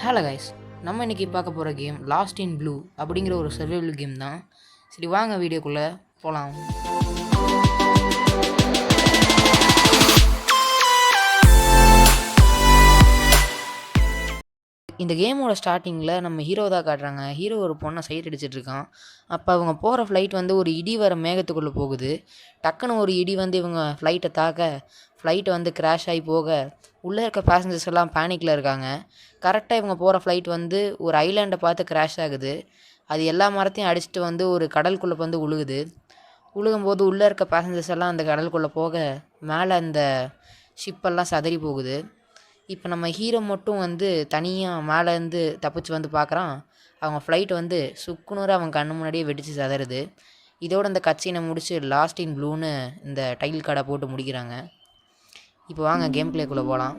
Hello guys, நம்ம இன்றைக்கி பார்க்க போகிற கேம் லாஸ்ட் இன் ப்ளூ அப்படிங்கிற ஒரு சர்வைவல் கேம் தான். சரி வாங்க வீடியோக்குள்ளே போகலாம். இந்த கேமோட ஸ்டார்டிங்கில் நம்ம ஹீரோ தான் காட்டுறாங்க. ஹீரோ ஒரு பொண்ணை சைட் அடிச்சிட்ருக்கான். அப்போ அவங்க போகிற ஃப்ளைட் வந்து ஒரு இடி வர மேகத்துக்குள்ளே போகுது. டக்குன்னு ஒரு இடி வந்து இவங்க ஃப்ளைட்டை தாக்க ஃப்ளைட்டை வந்து கிராஷ் ஆகி போக உள்ளே இருக்க பேசஞ்சர்ஸ் எல்லாம் பேனிக்கில் இருக்காங்க. கரெக்டாக இவங்க போகிற ஃப்ளைட் வந்து ஒரு ஐலாண்டை பார்த்து கிராஷ் ஆகுது. அது எல்லா மரத்தையும் அடிச்சுட்டு வந்து ஒரு கடலுக்குள்ளே வந்து உழுகுது. உழுகும்போது உள்ளே இருக்க பேசஞ்சர்ஸ் எல்லாம் அந்த கடலுக்குள்ளே போக மேலே அந்த ஷிப்பெல்லாம் சதறி போகுது. இப்போ நம்ம ஹீரோ மட்டும் வந்து தனியாக மேலேருந்து தப்பிச்சு வந்து பார்க்குறான். அவங்க ஃப்ளைட் வந்து சுக்குநூறு அவன் கண்ணு முன்னாடியே வெடித்து சதறுது. இதோட இந்த கட்சினை முடித்து லாஸ்ட் இன் ப்ளூன்னு இந்த டைட்டில் கார்டை போட்டு முடிக்கிறாங்க. இப்போ வாங்க கேம் பிளேக்குள்ளே போகலாம்.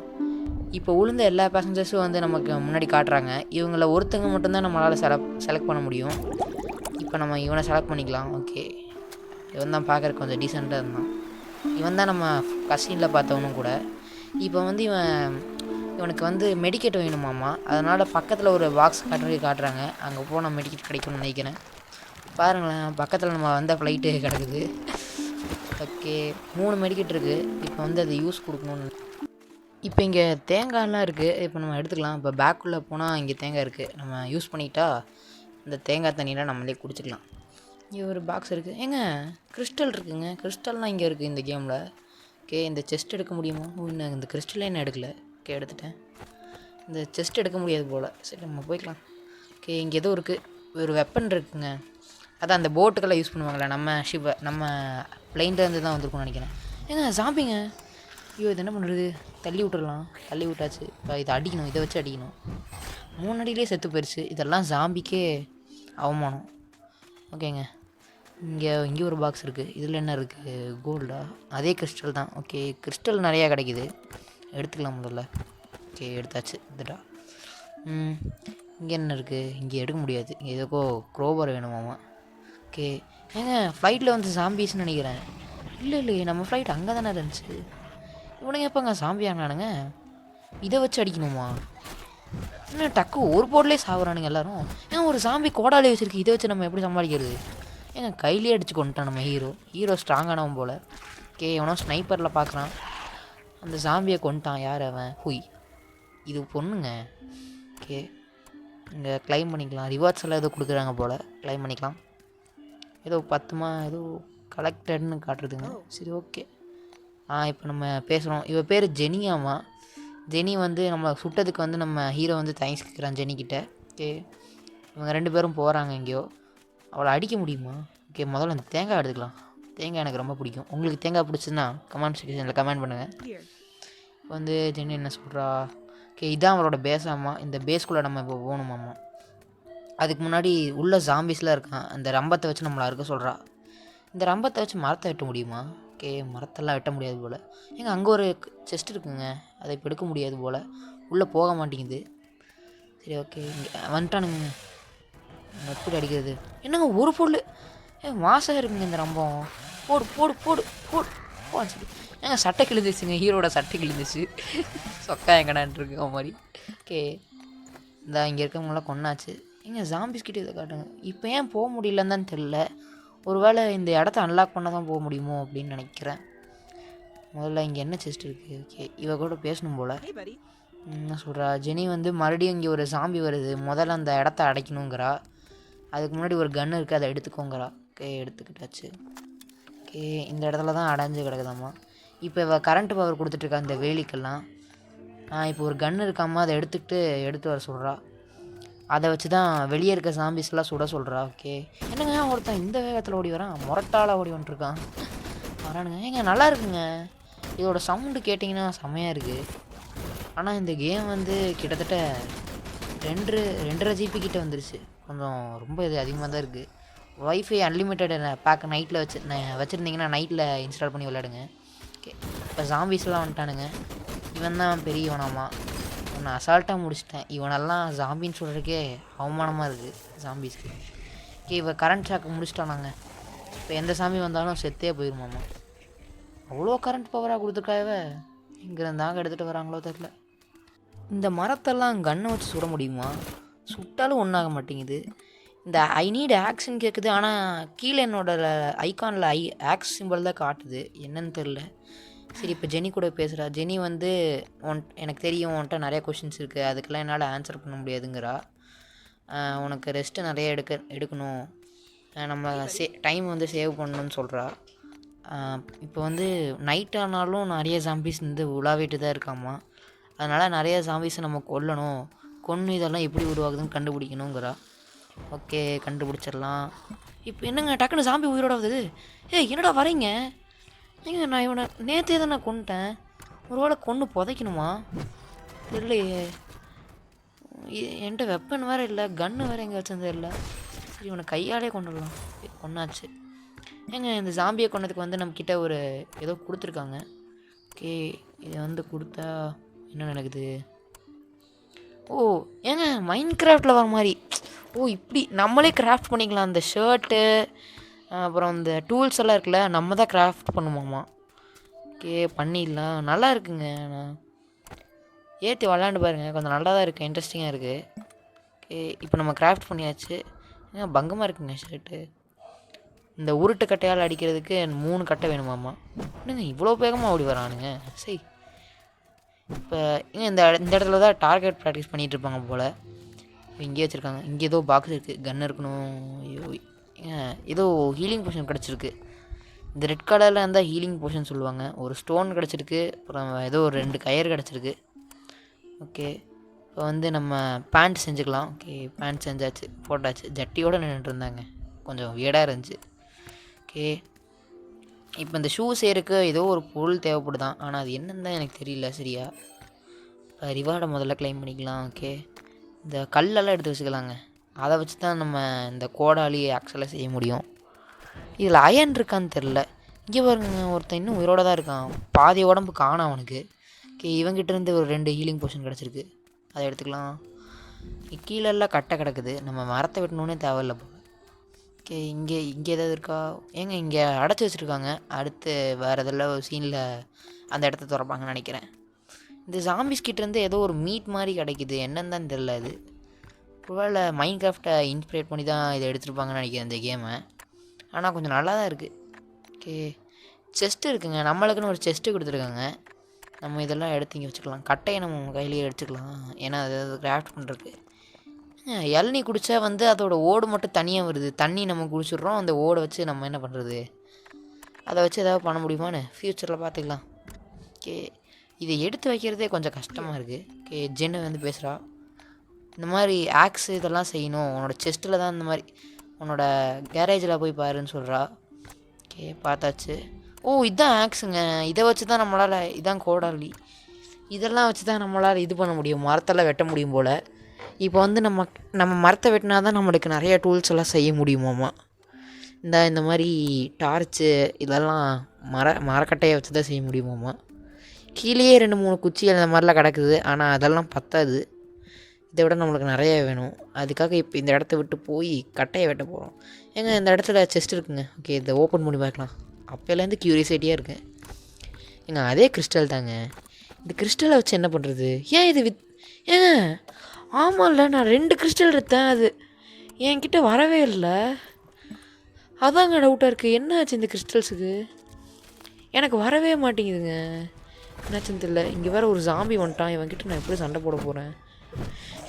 இப்போ உளுந்த எல்லா பேசஞ்சர்ஸும் வந்து நமக்கு முன்னாடி காட்டுறாங்க. இவங்கள ஒருத்தங்க மட்டும்தான் நம்மளால் செலக்ட் பண்ண முடியும். இப்போ நம்ம இவனை செலக்ட் பண்ணிக்கலாம். ஓகே, இவன் தான் பார்க்குறக்கு கொஞ்சம் டீசெண்டாக இருந்தான். இவன் தான் நம்ம கசினில் பார்த்தவனும் கூட. இப்போ வந்து இவனுக்கு வந்து மெடிக்கெட் வேணுமாம்மா. அதனால் பக்கத்தில் ஒரு பாக்ஸ் காட்டுறாங்க. அங்கே போனால் மெடிக்கெட் கிடைக்கும்னு நினைக்கிறேன். பாருங்களேன், பக்கத்தில் நம்ம வந்த ஃப்ளைட்டு கிடக்குது. ஓகே, 3 மெடிக்கெட் இருக்குது. இப்போ வந்து அதை யூஸ் கொடுக்கணுன்னு. இப்போ இங்கே தேங்காயெலாம் இருக்குது. இப்போ நம்ம எடுத்துக்கலாம். இப்போ பேக்குள்ளே போனால் இங்கே தேங்காய் இருக்குது. நம்ம யூஸ் பண்ணிட்டா இந்த தேங்காய் தண்ணியெலாம் நம்மளே குடிச்சிக்கலாம். இங்கே ஒரு பாக்ஸ் இருக்குது. ஏங்க கிறிஸ்டல் இருக்குங்க. கிறிஸ்டல்லாம் இங்கே இருக்குது இந்த கேமில். ஓகே, இந்த செஸ்ட் எடுக்க முடியுமா? இன்னும் இந்த கிறிஸ்டலே என்ன எடுக்கல. ஓகே, எடுத்துட்டேன். இந்த செஸ்ட் எடுக்க முடியாது போல். சரி, நம்ம போய்க்கலாம். ஓகே, இங்கே ஏதோ இருக்குது. ஒரு வெப்பன் இருக்குங்க. அதான் அந்த போட்டுக்கெல்லாம் யூஸ் பண்ணுவாங்களே, நம்ம பிளைன்லேருந்து தான் வந்திருக்கும்னு நினைக்கிறேன். ஏங்க ஜாம்பிங்க. ஐயோ, இது என்ன பண்ணுறது? தள்ளி விட்டுடலாம். தள்ளி விட்டாச்சு. இப்போ இதை அடிக்கணும். இதை வச்சு அடிக்கணும். 3 அடியிலே செத்து போயிடுச்சு. இதெல்லாம் ஜாம்பிக்கே அவமானம். ஓகேங்க, இங்கே ஒரு பாக்ஸ் இருக்குது. இதில் என்ன இருக்குது? கோல்டா? அதே கிறிஸ்டல் தான். ஓகே, கிறிஸ்டல் நிறையா கிடைக்கிது. எடுத்துக்கலாம் முதல்ல. ஓகே, எடுத்தாச்சு. இதுடா. இங்கே என்ன இருக்குது? இங்கே எடுக்க முடியாது. இங்கே எதுக்கோ க்ரோவர் வேணுமாமா. ஓகே, ஏங்க ஃப்ளைட்டில் வந்து ஜாம்பிஸ்ன்னு நினைக்கிறேன். இல்லையே, நம்ம ஃப்ளைட் அங்கே தானே இருந்துச்சு. இவனுங்க எப்போங்க சாம்பி ஆனானுங்க? இதை வச்சு அடிக்கணுமா? என்ன டக்கு ஒரு போர்ட்லேயே சாகுறானுங்க எல்லோரும். ஏன் ஒரு சாம்பி கோடாலே வச்சுருக்கு. இதை வச்சு நம்ம எப்படி சமாளிக்கிறது? ஏங்க கையிலே அடிச்சு கொண்டுட்டான் நம்ம ஹீரோ ஸ்ட்ராங்கானவன் போல். ஓகே, எவனோ ஸ்னைப்பரில் பார்க்குறான். அந்த சாம்பியை கொண்டுட்டான். யார் அவன்? ஹுய், இது பொண்ணுங்க. ஓகே, இங்கே கிளைம் பண்ணிக்கலாம். ரிவார்ட்ஸ் எல்லாம் ஏதோ கொடுக்குறாங்க போல். கிளைம் பண்ணிக்கலாம். ஏதோ 10 ஏதோ கலெக்டட்னு காட்டுறதுங்க. சரி, ஓகே. இப்போ நம்ம பேசுகிறோம். இவ பேர் ஜெனியாமா. ஜெனி வந்து நம்ம சுட்டதுக்கு வந்து நம்ம ஹீரோ வந்து தேங்க்ஸ் கேட்குறான் ஜெனிக்கிட்ட. ஓகே, இவங்க 2 பேரும் போகிறாங்க எங்கேயோ. அவளை அடிக்க முடியுமா? ஓகே, முதல்ல அந்த தேங்காய் எடுத்துக்கலாம். தேங்காய் எனக்கு ரொம்ப பிடிக்கும். உங்களுக்கு தேங்காய் பிடிச்சதுன்னா கமெண்ட் செக்ஷனில் கமெண்ட் பண்ணுங்கள். இப்போ வந்து ஜெனி என்ன சொல்கிறா? ஓகே, இதான் அவளோட பேஸாம்மா. இந்த பேஸ்குள்ளே நம்ம இப்போ போகணுமாம்மா. அதுக்கு முன்னாடி உள்ள ஜாம்பிஸ்லாம் இருக்கான். அந்த ரம்பத்தை வச்சு நம்மளை இருக்க சொல்கிறா. இந்த ரம்பத்தை வச்சு மரத்தை வெட்ட முடியுமா? ஓகே, மரத்தெல்லாம் வெட்ட முடியாது போல். ஏங்க அங்கே ஒரு செஸ்ட் இருக்குங்க. அதை இப்போ எடுக்க முடியாது போல். உள்ளே போக மாட்டேங்குது. சரி, ஓகே, இங்கே வந்துட்டானுங்க. எப்படி அடிக்கிறது? என்னங்க ஒரு பொருள் மாசாக இருக்குங்க இந்த ரம்பம். போடு போடு போடு போடு போடு. சரி, ஏங்க சட்டை கிழிந்துச்சுங்க. ஹீரோட சட்டை கிழிந்துச்சு. சொக்கா எங்கடான்ட்ருக்கு அவன் மாதிரி. ஓகே, இந்த இங்கே இருக்கவங்களாம் கொன்னாச்சு. ஏங்க ஜாம்பிஸ்கிட்ட இதை காட்டுங்க. இப்போ ஏன் போக முடியலன்னு தான் தெரில. ஒருவேளை இந்த இடத்த அன்லாக் பண்ண தான் போக முடியுமோ அப்படின்னு நினைக்கிறேன். முதல்ல இங்கே என்ன செஸ்ட் இருக்குது? ஓகே, இவ கூட பேசணும் போல். என்ன சொல்கிறா? ஜெனி வந்து மறுபடியும் இங்கே ஒரு சாம்பி வருது. முதல்ல அந்த இடத்த அடைக்கணுங்கிறா. அதுக்கு முன்னாடி ஒரு கன்று இருக்குது, அதை எடுத்துக்கோங்கிறா. ஓகே, எடுத்துக்கிட்டாச்சு. ஓகே, இந்த இடத்துல தான் அடைஞ்சு கிடக்குதாம்மா. இப்போ இவ கரண்ட் பவர் கொடுத்துட்ருக்கா இந்த வேலிக்கெல்லாம். இப்போ ஒரு கன்று இருக்காம்மா, அதை எடுத்து வர சொல்கிறா. அதை வச்சு தான் வெளியே இருக்க சாம்பிஸ்லாம் சுட சொல்கிறா. ஓகே, என்னங்க ஒருத்தன் இந்த வேகத்தில் ஓடி வரான். முரட்டால் ஓடி வந்துட்டுருக்கான். வரானுங்க. ஏங்க நல்லா இருக்குங்க. இதோட சவுண்டு கேட்டிங்கன்னா செம்மையாக இருக்குது. ஆனால் இந்த கேம் வந்து கிட்டத்தட்ட 2.5 GB கிட்டே வந்துருச்சு. கொஞ்சம் ரொம்ப இது அதிகமாக தான் இருக்குது. வைஃபை அன்லிமிட்டட் பேக் நைட்டில் வச்சுருந்தீங்கன்னா நைட்டில் இன்ஸ்டால் பண்ணி விளையாடுங்க. ஓகே, இப்போ ஜாம்பிஸ்லாம் வந்துட்டானுங்க. இவன் தான் பெரியவனாமா. நான் அசால்ட்டாக முடிச்சிட்டேன். இவனெல்லாம் ஜாம்பின்னு சொல்கிறதுக்கே அவமானமாக இருக்குது ஜாம்பிஸ்க்கு. ஓகே, இவன் கரண்ட் ஷாக்கு முடிச்சிட்டானாங்க. இப்போ எந்த சாமி வந்தாலும் செத்தே போயிடுமாம்மா. அவ்வளோ கரண்ட் பவராக கொடுத்துருக்காயவ. இங்கே இருந்தாங்க எடுத்துகிட்டு வராங்களோ தெரியல. இந்த மரத்தெல்லாம் கன்னை வச்சு சுட முடியுமா? சுட்டாலும் ஒன்றாக மாட்டேங்குது. இந்த ஐ நீட் ஆக்ஷன் கேட்குது, ஆனால் கீழே என்னோட ஐகானில் ஆக்ஸ் சிம்பிள் தான் காட்டுது. என்னன்னு தெரில. சரி, இப்போ ஜெனி கூட பேசுகிறா. ஜெனி வந்து எனக்கு தெரியும் உன்கிட்ட நிறைய கொஷின்ஸ் இருக்குது, அதுக்கெல்லாம் என்னால் ஆன்சர் பண்ண முடியாதுங்கிறா. உனக்கு ரெஸ்ட்டு நிறைய எடுக்கணும், நம்ம டைம் வந்து சேவ் பண்ணணும்னு சொல்கிறா. இப்போ வந்து நைட் ஆனாலும் நிறைய ஜாம்பிஸ் வந்து உலாவிட்டு தான் இருக்காமா. அதனால் நிறைய ஜாம்பிஸை நம்ம கொல்லணும், கொன்று இதெல்லாம் எப்படி உருவாகுதுன்னு கண்டுபிடிக்கணுங்கிறா. ஓகே, கண்டுபிடிச்சிடலாம். இப்போ என்னங்க டக்குன்னு ஜாம்பி உயிரோட வருது? என்னடா வரீங்க? ஏங்க நான் இவனை நேற்றே தான் நான் கொண்டுட்டேன், ஒரு வேளை கொன்று புதைக்கணுமா? இல்லையே, என்கிட்ட வெப்பன் வேறு இல்லை, கன்று வேறு எங்கே வச்சிருந்தது இல்லை. சரி, இவனை கையாலே கொண்டுடலாம். கொண்டாச்சு. ஏங்க இந்த ஜாம்பியை கொண்டதுக்கு வந்து நம்மக்கிட்ட ஒரு ஏதோ கொடுத்துருக்காங்க. ஓகே, இதை வந்து கொடுத்தா என்ன நடக்குது? ஓ ஏங்க மைண்ட் கிராஃப்டில் வர மாதிரி. ஓ இப்படி நம்மளே கிராஃப்ட் பண்ணிக்கலாம். அந்த ஷர்ட்டு அப்புறம் இந்த டூல்ஸ் எல்லாம் இருக்குல்ல, நம்ம தான் கிராஃப்ட் பண்ணுவோமா. ஓகே, பண்ணிடலாம். நல்லா இருக்குங்க. நான் ஏற்றி விளாண்டு பாருங்கள், கொஞ்சம் நல்லா தான் இருக்குது, இன்ட்ரெஸ்டிங்காக இருக்குது. ஓகே, இப்போ நம்ம கிராஃப்ட் பண்ணியாச்சு. ஏங்க பங்கமாக இருக்குங்க ஷர்ட்டு. இந்த உருட்டு கட்டையால் அடிக்கிறதுக்கு 3 கட்டை வேணுமாம்மா. என்னங்க இவ்வளோ வேகமாக ஓடி வரானுங்க? சரி, இப்போ இந்த இடத்துல தான் டார்கெட் ப்ராக்டிஸ் பண்ணிகிட்டு இருப்பாங்க போல். இங்கே வச்சுருக்காங்க. இங்கே ஏதோ பாக்ஸ் இருக்குது, கன் இருக்கணும். ஐயோ, ஏதோ ஹீலிங் போஷன் கிடச்சிருக்கு. இந்த ரெட் கலரில் இருந்தால் ஹீலிங் போஷன் சொல்லுவாங்க. ஒரு ஸ்டோன் கிடச்சிருக்கு, அப்புறம் ஏதோ ஒரு 2 கயிறு கிடச்சிருக்கு. ஓகே, இப்போ வந்து நம்ம பேண்ட் செஞ்சுக்கலாம். ஓகே, பேண்ட் செஞ்சாச்சு, போட்டாச்சு. ஜட்டியோடு நின்றுட்டு இருந்தாங்க, கொஞ்சம் வியடாக இருந்துச்சு. ஓகே, இப்போ இந்த ஷூ சேருக்கு ஏதோ ஒரு பொருள் தேவைப்படுதான், ஆனால் அது என்னன்னு தான் எனக்கு தெரியல சரியா. இப்போ ரிவார்டை முதல்ல கிளைம் பண்ணிக்கலாம். ஓகே, இந்த கல்லெல்லாம் எடுத்து வச்சுக்கலாங்க. அதை வச்சு தான் நம்ம இந்த கோடாலி ஆக்சுவலாக செய்ய முடியும். இதில் அயன் இருக்கான்னு தெரில. இங்கே பாருங்க, ஒருத்தன் இன்னும் உயிரோடு தான் இருக்கான், பாதி உடம்பு காணும் அவனுக்கு. ஓகே, இவங்கிட்டேருந்து ஒரு 2 ஹீலிங் போர்ஷன் கிடச்சிருக்கு, அதை எடுத்துக்கலாம். கீழெல்லாம் கட்டை கிடக்குது, நம்ம மரத்தை வெட்டணுன்னே தேவையில்லை போல். ஓகே, இங்கே ஏதாவது இருக்கா? ஏங்க இங்கே அடைச்சி வச்சுருக்காங்க. அடுத்து வேறு எதெல்லாம் ஒரு சீனில் அந்த இடத்த திறப்பாங்கன்னு நினைக்கிறேன். இந்த ஜாம்பிஸ் கிட்டேருந்து ஏதோ ஒரு மீட் மாதிரி கிடைக்குது, என்னன்னு தான் தெரில. இது ஒருவேளை மைண்ட் கிராஃப்டை இன்ஸ்பிரேட் பண்ணி தான் இதை எடுத்துருப்பாங்கன்னு நினைக்கிறேன் இந்த கேமை. ஆனால் கொஞ்சம் நல்லா தான் இருக்குது. ஓகே, செஸ்ட்டு இருக்குங்க, நம்மளுக்குன்னு ஒரு செஸ்ட்டு கொடுத்துருக்காங்க. நம்ம இதெல்லாம் எடுத்து இங்கே வச்சுக்கலாம். கட்டையை நம்ம கையிலேயே எடுத்துக்கலாம், ஏன்னா அது கிராஃப்ட் பண்ணுறதுக்கு. இளநீ குடித்தா வந்து அதோட ஓடு மட்டும் தனியாக வருது, தண்ணி நம்ம குடிச்சிடுறோம். அந்த ஓடை வச்சு நம்ம என்ன பண்ணுறது? அதை வச்சு ஏதாவது பண்ண முடியுமான்னு ஃப்யூச்சரில் பார்த்துக்கலாம். ஓகே, இதை எடுத்து வைக்கிறதே கொஞ்சம் கஷ்டமாக இருக்குது. ஓகே, ஜென்னு வந்து பேசுகிறா, இந்த மாதிரி ஆக்ஸ் இதெல்லாம் செய்யணும், உன்னோட செஸ்ட்டில் தான் இந்த மாதிரி உன்னோட கேரேஜில் போய் பாருன்னு சொல்கிறா. ஓகே, பார்த்தாச்சு. ஓ இதுதான் ஆக்ஸுங்க, இதை வச்சு தான் நம்மளால், இதான் கோடாலி, இதெல்லாம் வச்சு தான் நம்மளால் இது பண்ண முடியும், மரத்தெல்லாம் வெட்ட முடியும் போல். இப்போ வந்து நம்ம மரத்தை வெட்டினா தான் நம்மளுக்கு நிறைய டூல்ஸ் எல்லாம் செய்ய முடியுமாம்மா. இந்த மாதிரி டார்ச்சு இதெல்லாம் மரக்கட்டையை வச்சு தான் செய்ய முடியுமாம்மா. கீழேயே 2-3 குச்சி அந்த மாதிரிலாம் கிடக்குது, ஆனால் அதெல்லாம் பத்தாது, இதை விட நம்மளுக்கு நிறைய வேணும். அதுக்காக இப்போ இந்த இடத்த விட்டு போய் கட்டையை வெட்ட போகிறோம். ஏங்க இந்த இடத்துல செஸ்ட் இருக்குங்க. ஓகே, இதை ஓப்பன் பண்ணி பார்க்கலாம். அப்போலேருந்து க்யூரியாசிட்டியாக இருக்கேன். ஏங்க அதே கிறிஸ்டல் தாங்க, இந்த கிறிஸ்டலை வச்சு என்ன பண்ணுறது? ஏன் இது ஏங்க ஆமாம்ல, நான் 2 கிறிஸ்டல் எடுத்தேன், அது என்கிட்ட வரவே இல்லை. அதாங்க டவுட்டாக இருக்குது, என்ன ஆச்சு இந்த கிறிஸ்டல்ஸுக்கு? எனக்கு வரவே மாட்டேங்குதுங்க, என்னாச்சுன்னு தெரியல. இங்கே வேறு ஒரு ஜாம்பி வந்துட்டான், இவன்கிட்ட நான் எப்படி சண்டை போட போகிறேன்?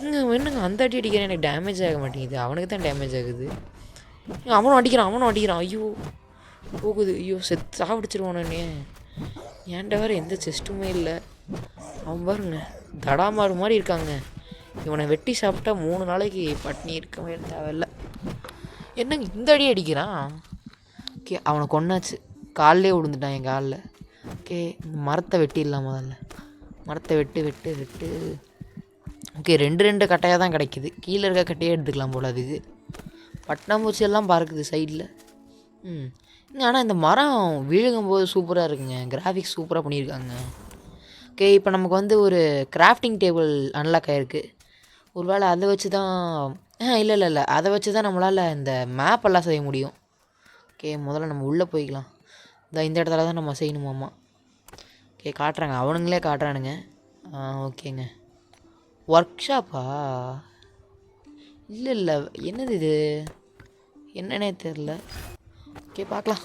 என்னங்க அந்த அடி அடிக்கிறேன், எனக்கு டேமேஜ் ஆக மாட்டேங்குது, அவனுக்கு தான் டேமேஜ் ஆகுது. அவனும் அடிக்கிறான். ஐயோ போகுது, ஐயோ சாப்பிடிச்சிருவானே. ஏன்டா வேறு எந்த செஸ்ட்டுமே இல்லை. அவன் பாருங்க தடாமாறு மாதிரி இருக்காங்க. இவனை வெட்டி சாப்பிட்டா 3 நாளைக்கு பட்னி இருக்கவே தேவையில்லை. என்னங்க இந்த அடி அடிக்கிறான்? ஓகே, அவனை கொன்னாச்சு, காலிலே விழுந்துட்டான் என் காலில். ஓகே, மரத்தை வெட்டிடலாம் முதல்ல. மரத்தை வெட்டு. ஓகே, 2 கட்டையாக தான் கிடைக்கிது, கீழே இருக்க கட்டையே எடுத்துக்கலாம் போல். அதுக்கு பட்டாம்பூச்சி எல்லாம் பறக்குது சைடில். ஆனால் இந்த மரம் விழுகும்போது சூப்பராக இருக்குங்க, கிராஃபிக்ஸ் சூப்பராக பண்ணியிருக்காங்க. ஓகே, இப்போ நமக்கு வந்து ஒரு கிராஃப்டிங் டேபிள் அன்லாக் ஆகிருக்கு. ஒரு வேளை அதை வச்சு தான் இல்லை அதை வச்சு தான் நம்மளால் இந்த மேப்பெல்லாம் செய்ய முடியும். ஓகே, முதல்ல நம்ம உள்ளே போய்க்கலாம். இந்த இடத்துல தான் நம்ம செய்யணுமாம்மா. ஓகே, காட்டுறாங்க, அவனுங்களே காட்டுறானுங்க. ஓகேங்க, ஒர்க் ஷாப்பா? இல்லை என்னது இது, என்னன்னே தெரில. ஓகே பார்க்கலாம்.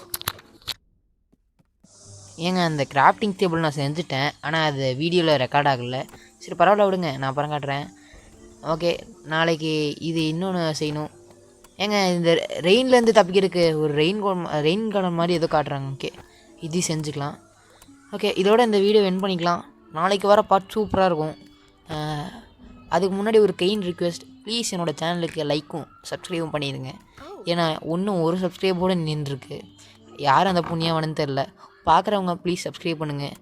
ஏங்க அந்த கிராஃப்டிங் டேபிள் நான் செஞ்சுட்டேன், ஆனால் அது வீடியோவில் ரெக்கார்ட் ஆகலை. சரி பரவாயில்ல விடுங்க, நான் அப்புறம் காட்டுறேன். ஓகே நாளைக்கு இது இன்னொன்று செய்யணும். ஏங்க இந்த ரெயின்லேருந்து தப்பிக்கிறதுக்கு ஒரு ரெயின் கார்டன் மாதிரி ஏதோ காட்டுறாங்க. ஓகே இது செஞ்சுக்கலாம். ஓகே இதோட இந்த வீடியோ என் பண்ணிக்கலாம். நாளைக்கு வர பார்ட் சூப்பராக இருக்கும். அதுக்கு முன்னாடி ஒரு கெயின் ரிக்வெஸ்ட், ப்ளீஸ் என்னோடய சேனலுக்கு லைக்கும் சப்ஸ்கிரைபும் பண்ணிடுங்க. ஏன்னா இன்னும் ஒரு சப்ஸ்கிரைபோடு நின்றுருக்கு. யார் அந்த புண்ணியவனு தெரில. பார்க்குறவங்க ப்ளீஸ் சப்ஸ்கிரைப் பண்ணுங்கள்.